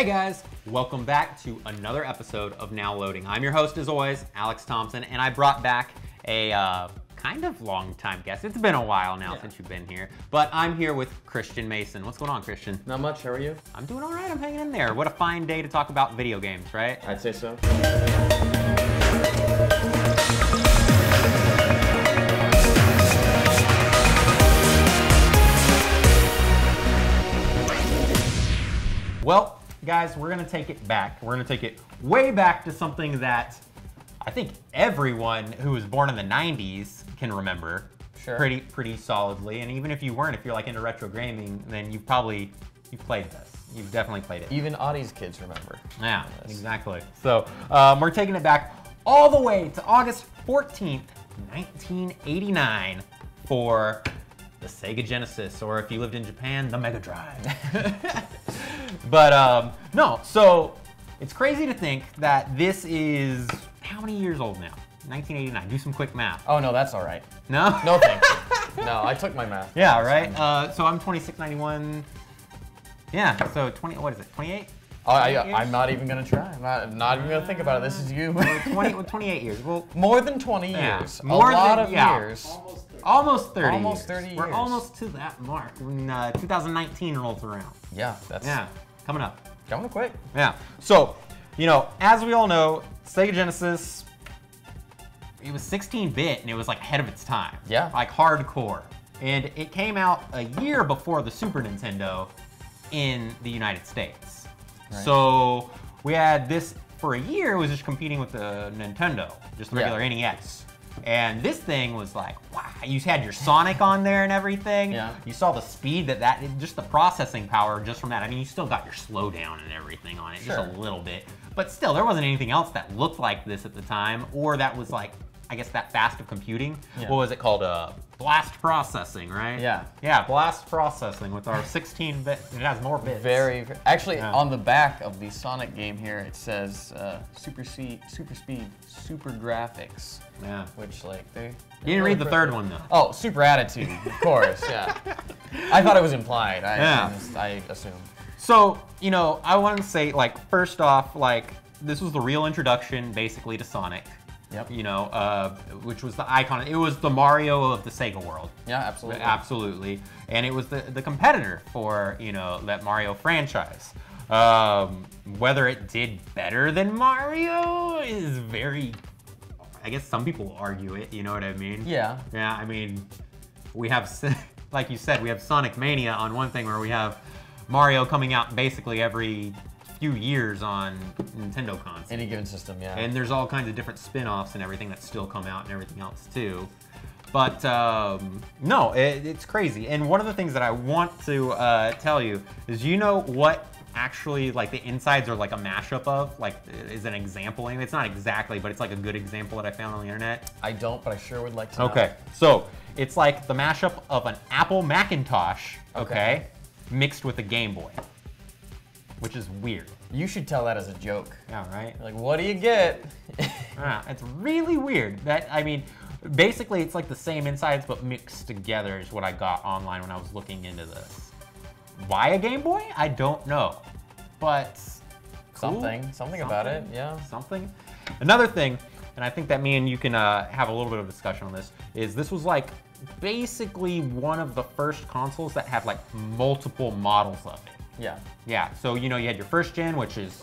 Hey guys, welcome back to another episode of Now Loading. I'm your host as always, Alex Thompson, and I brought back a kind of long time guest. It's been a while now since you've been here, but I'm here with Christian Mason. What's going on, Christian? Not much, how are you? I'm doing all right, I'm hanging in there. What a fine day to talk about video games, right? I'd say so. Well, guys, we're gonna take it back. We're gonna take it way back to something that I think everyone who was born in the 90s can remember pretty solidly. And even if you weren't, if you're like into retro gaming, then you've played this. You've definitely played it. Even Audie's kids remember. Yeah, exactly. So we're taking it back all the way to August 14th, 1989 for the Sega Genesis, or if you lived in Japan, the Mega Drive. But no, so it's crazy to think that this is how many years old now? 1989. Do some quick math. Oh no, that's all right. No? No thank you. No, I took my math. Yeah, right? So I'm 2691. Yeah, so 20, what is it, 28? Oh, I'm not even gonna try. I'm not even gonna think about it. This is you. 28 years. Well, more than 20 years. More a lot than, of years. Almost 30 Almost years. 30 years. We're almost to that mark when 2019 rolls around. Yeah, that's coming up. coming quick. Yeah. So, you know, as we all know, Sega Genesis, it was 16-bit and it was like ahead of its time. Yeah. Like hardcore. And it came out a year before the Super Nintendo in the United States. Right. So we had this for a year, it was just competing with the Nintendo, just the regular NES. And this thing was like, wow, you had your Sonic on there and everything. Yeah. You saw the speed just the processing power just from that. I mean, you still got your slowdown and everything on it, just a little bit. But still, there wasn't anything else that looked like this at the time, or that was like, I guess, that fast of computing. Yeah. What was it called? Blast processing, right? Yeah. Yeah, blast processing with our 16-bit. It has more bits. Actually, on the back of the Sonic game here, it says super speed, super graphics. Yeah. Which, like, you didn't read the third one, though. Oh, super attitude, of course, yeah. I thought it was implied. I assumed. So, you know, I want to say, like, first off, like, this was the real introduction, basically, to Sonic. Yep. You know, which was the icon. It was the Mario of the Sega world. Yeah, absolutely. Absolutely. And it was the competitor for, you know, that Mario franchise. Whether it did better than Mario is very, I guess some people argue it, you know what I mean? Yeah. Yeah, I mean, we have, like you said, we have Sonic Mania on one thing where we have Mario coming out basically every few years on Nintendo consoles. Any given system, yeah. And there's all kinds of different spin-offs and everything that still come out and everything else too. But no, it's crazy. And one of the things that I want to tell you is, you know what actually, like, the insides are like a mashup of, like, is an example. I mean, it's not exactly, but it's like a good example that I found on the internet. I don't, but I sure would like to know. Okay, so it's like the mashup of an Apple Macintosh, okay, mixed with a Game Boy. Which is weird. You should tell that as a joke. Yeah, right? Like, what do you get? It's really weird. I mean, basically it's like the same insides but mixed together is what I got online when I was looking into this. Why a Game Boy? I don't know. But cool. Something about it, yeah. Something. Another thing, and I think that me and you can have a little bit of discussion on this was like basically one of the first consoles that had like multiple models of it. Yeah. Yeah, so, you know, you had your first gen, which is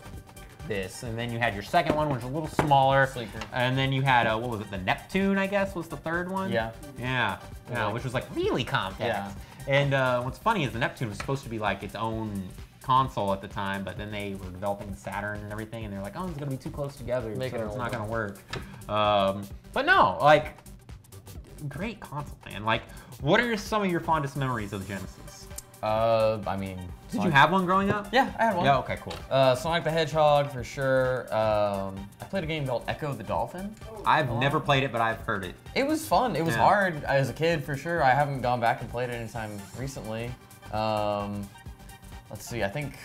this, and then you had your second one, which was a little smaller. Sleeker. And then you had, what was it, the Neptune, I guess, was the third one? Yeah. Yeah, which was like really compact. Yeah. And what's funny is the Neptune was supposed to be like its own console at the time, but then they were developing the Saturn and everything, and they're like, oh, it's gonna be too close together, so it's not gonna work. But no, like, great console, man. Like, what are some of your fondest memories of the Genesis? I mean... Did you have one growing up? Yeah, I had one. Yeah, okay, cool. Sonic the Hedgehog, for sure. I played a game called Echo the Dolphin. I've never played it, but I've heard it. It was fun. It was hard as a kid, for sure. I haven't gone back and played it anytime recently. Let's see, I think...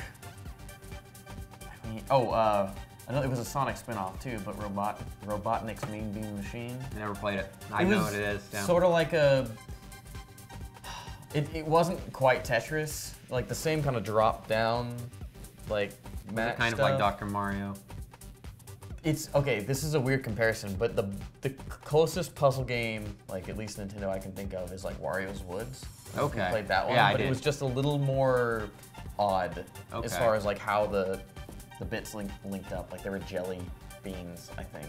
I know it was a Sonic spin-off too, but Robotnik's Mean Bean Machine. I never played it. I know what it is. Yeah. Sort of like a... It wasn't quite Tetris, like the same kind of drop down, like match kind of like Dr. Mario. It's okay. This is a weird comparison, but the closest puzzle game, like at least Nintendo, I can think of is like Wario's Woods. Okay. You played that one, yeah, but it was just a little more odd as far as like how the bits linked up. Like there were jelly beans, I think.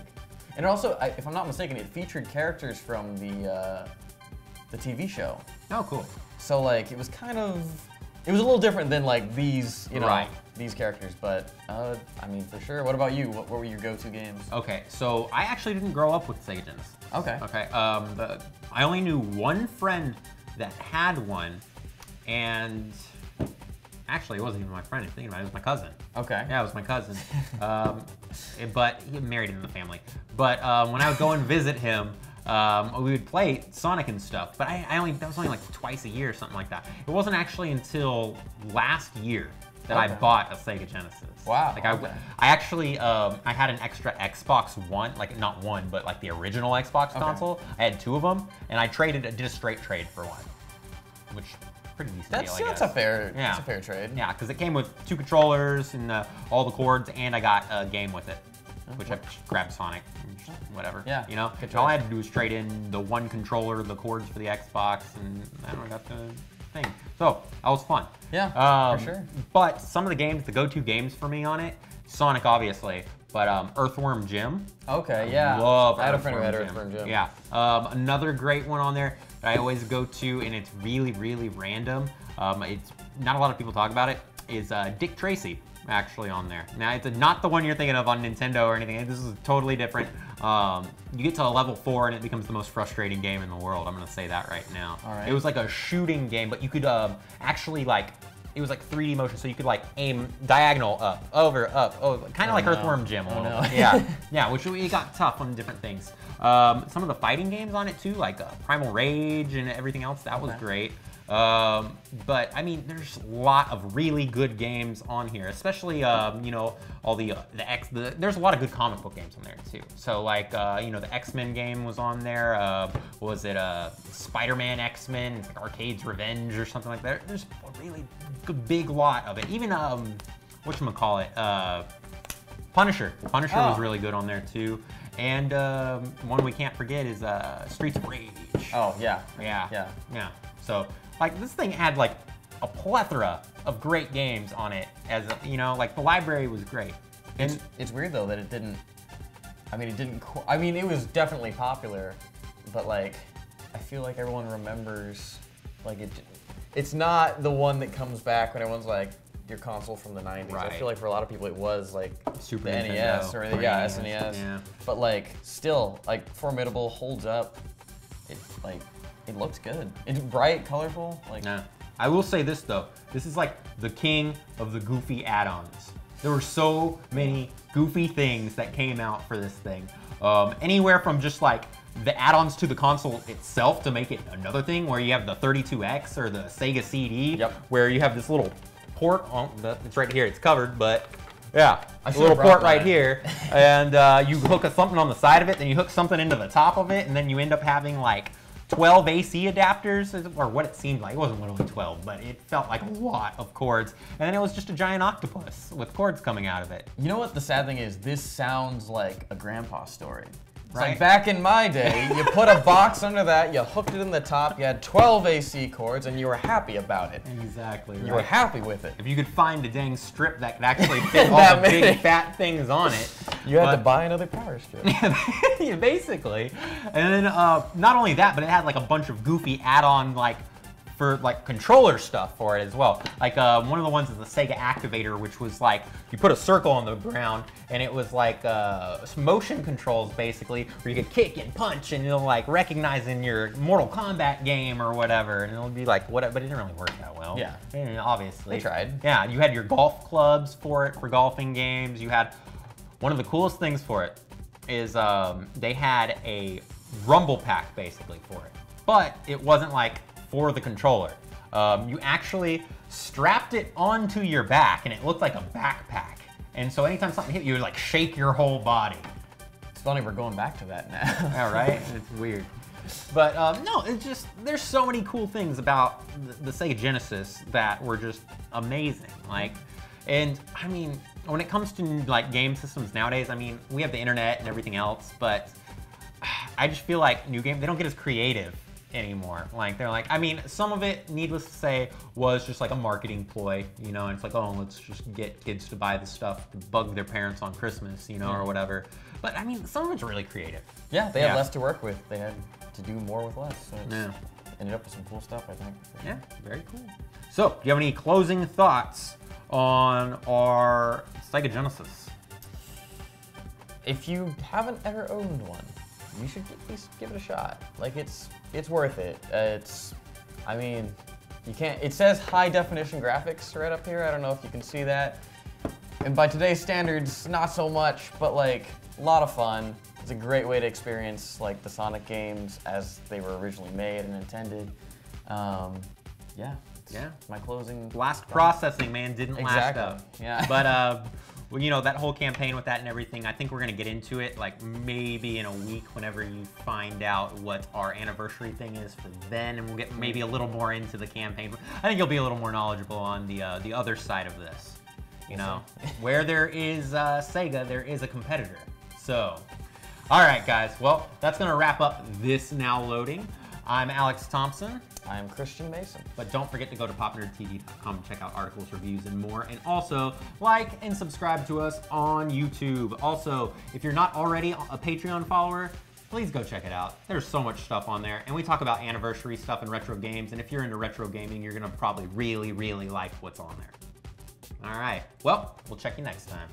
And also, if I'm not mistaken, it featured characters from the TV show. Oh, cool. So like it was kind of, it was a little different than like these, you know, these characters. But I mean, for sure. What about you? What were your go-to games? Okay, so I actually didn't grow up with Sega Genesis. Okay. Okay. I only knew one friend that had one, and actually, it wasn't even my friend. I'm thinking about it. It was my cousin. Okay. Yeah, it was my cousin. But he married into the family. But when I would go and visit him, we would play Sonic and stuff. But that was only like twice a year or something like that. It wasn't actually until last year that I bought a Sega Genesis. Wow. Like I actually I had an extra Xbox One, like not one, but like the original Xbox console. I had 2 of them, and I did a straight trade for one, which pretty decent deal, I guess. That's a fair trade. Yeah, because it came with 2 controllers and all the cords, and I got a game with it, which I grabbed Sonic, whatever. Yeah. You know, and all I had to do was trade in the 1 controller, the cords for the Xbox, and I got the thing. So that was fun. Yeah, for sure. But some of the games, the go-to games for me on it, Sonic obviously, but Earthworm Jim. Okay, yeah. I had a friend who had Earthworm Jim. Yeah. Another great one on there that I always go to, and it's really, really random. It's not a lot of people talk about it. Is Dick Tracy actually on there? Now it's not the one you're thinking of on Nintendo or anything. This is totally different. You get to level 4 and it becomes the most frustrating game in the world. I'm gonna say that right now. All right. It was like a shooting game, but you could actually like. It was like 3D motion, so you could like aim diagonal up, over, up, kind of like Earthworm Jim a little bit. Yeah, yeah, which it got tough on different things. Some of the fighting games on it too, like Primal Rage and everything else, that was great. But I mean, there's a lot of really good games on here, especially you know, all there's a lot of good comic book games on there too. So like you know, the X-Men game was on there. What was it Spider-Man X-Men? It's like Arcade's Revenge or something like that. There's a really big lot of it. Even whatchamacallit, Punisher. Punisher was really good on there too. And one we can't forget is Streets of Rage. Oh yeah. Yeah. So like this thing had like a plethora of great games on it, as you know, like the library was great. And it's weird though that it didn't. I mean, it was definitely popular, but like I feel like everyone remembers like it's not the one that comes back when everyone's like your console from the 90s. Right. I feel like for a lot of people it was like Super the Nintendo, NES or SNES. Yeah. But like still like Formidable holds up. It looks good. It's bright, colorful. Like yeah. I will say this though. This is like the king of the goofy add-ons. There were so many goofy things that came out for this thing. Anywhere from just like the add-ons to the console itself to make it another thing, where you have the 32X or the Sega CD, where you have this little port. It's right here. It's covered, but yeah, a little port right here, and you hook something on the side of it, then you hook something into the top of it, and then you end up having like 12 AC adapters, or what it seemed like. It wasn't only 12, but it felt like a lot of cords. And then it was just a giant octopus with cords coming out of it. You know what the sad thing is? This sounds like a grandpa story. It's right? Like back in my day, you put a box under that, you hooked it in the top, you had 12 AC cords, and you were happy about it. Exactly. You were happy with it. If you could find a dang strip that could actually fit all the big fat things on it. You had to buy another power strip. Yeah, basically. And then not only that, but it had like a bunch of goofy add-on for like controller stuff for it as well. Like one of the ones is the Sega Activator, which was like you put a circle on the ground and it was like motion controls basically, where you could kick and punch and it'll like recognize in your Mortal Kombat game or whatever, and it'll be like whatever, but it didn't really work that well. Yeah. And obviously. They tried. Yeah, you had your golf clubs for it, for golfing games. You had one of the coolest things for it is they had a rumble pack basically for it, but it wasn't like for the controller. You actually strapped it onto your back and it looked like a backpack. And so anytime something hit you, it would like shake your whole body. It's funny, we're going back to that now. Yeah, right? It's weird. But no, it's just, there's so many cool things about the Sega Genesis that were just amazing. Like, and I mean, when it comes to like game systems nowadays, I mean, we have the internet and everything else, but I just feel like new games, they don't get as creative anymore. Like they're like, I mean, some of it, needless to say, was just like a marketing ploy, you know, and it's like, oh, let's just get kids to buy this stuff to bug their parents on Christmas, you know, or whatever. But I mean, some of it's really creative. Yeah, they had less to work with. They had to do more with less. So yeah. Ended up with some cool stuff, I think. Yeah, very cool. So, do you have any closing thoughts on our Sega Genesis? If you haven't ever owned one, you should at least give it a shot. Like it's worth it. I mean, you can't. It says high definition graphics right up here. I don't know if you can see that. And by today's standards, not so much, but like a lot of fun. It's a great way to experience like the Sonic games as they were originally made and intended. Yeah. My closing. Blast processing, man, didn't last up. Yeah. But well, you know, that whole campaign with that and everything, I think we're gonna get into it like maybe in a week whenever you find out what our anniversary thing is for then, and we'll get maybe a little more into the campaign. I think you'll be a little more knowledgeable on the other side of this. You know, where there is Sega, there is a competitor. So, all right, guys. Well, that's gonna wrap up this Now Loading. I'm Alex Thompson. I'm Christian Mason. But don't forget to go to PopNerdTV.com and check out articles, reviews, and more. And also, like and subscribe to us on YouTube. Also, if you're not already a Patreon follower, please go check it out. There's so much stuff on there. And we talk about anniversary stuff and retro games. And if you're into retro gaming, you're going to probably really, really like what's on there. All right. Well, we'll check you next time.